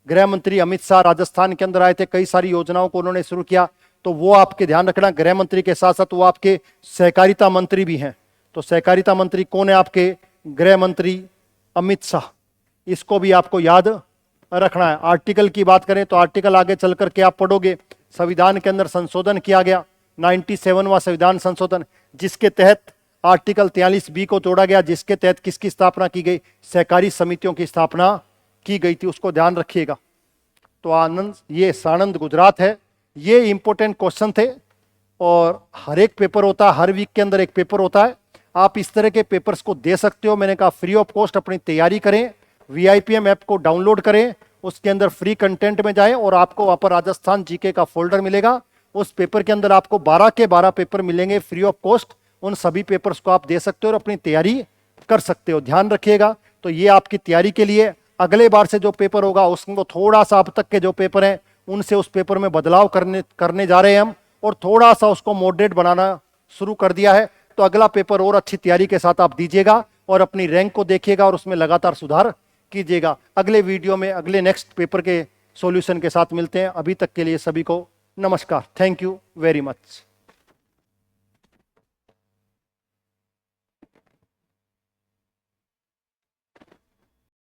गृह मंत्री अमित शाह राजस्थान के अंदर आए थे, कई सारी योजनाओं को उन्होंने शुरू किया। तो वो आपके ध्यान रखना, गृह मंत्री के साथ साथ वो आपके सहकारिता मंत्री भी हैं। तो सहकारिता मंत्री कौन है, आपके गृह मंत्री अमित शाह। इसको भी आपको याद रखना है। आर्टिकल की बात करें तो आर्टिकल आगे चल करके आप पढ़ोगे, संविधान के अंदर संशोधन किया गया, 97वां संविधान संशोधन, जिसके तहत आर्टिकल 43B को जोड़ा गया, जिसके तहत किसकी स्थापना की गई, सहकारी समितियों की स्थापना की गई थी। उसको ध्यान रखिएगा। तो आनंद, ये साणंद गुजरात है। ये इंपॉर्टेंट क्वेश्चन थे और हर एक पेपर होता है, हर वीक के अंदर एक पेपर होता है। आप इस तरह के पेपर्स को दे सकते हो। मैंने कहा फ्री ऑफ कॉस्ट अपनी तैयारी करें, VIPM ऐप को डाउनलोड करें उसके अंदर फ्री कंटेंट में जाएं और आपको वहां पर राजस्थान जीके का फोल्डर मिलेगा। उस पेपर के अंदर आपको 12 के 12 पेपर मिलेंगे फ्री ऑफ कॉस्ट। उन सभी पेपर्स को आप दे सकते हो और अपनी तैयारी कर सकते हो। ध्यान रखिएगा। तो ये आपकी तैयारी के लिए। अगले बार से जो पेपर होगा उसको थोड़ा सा अब तक के जो पेपर हैं उनसे उस पेपर में बदलाव करने जा रहे हैं हम, और थोड़ा सा उसको मॉडरेट बनाना शुरू कर दिया है। तो अगला पेपर और अच्छी तैयारी के साथ आप दीजिएगा और अपनी रैंक को देखिएगा और उसमें लगातार सुधार कीजिएगा। अगले वीडियो में अगले नेक्स्ट पेपर के सॉल्यूशन के साथ मिलते हैं। अभी तक के लिए सभी को नमस्कार। Thank you very much.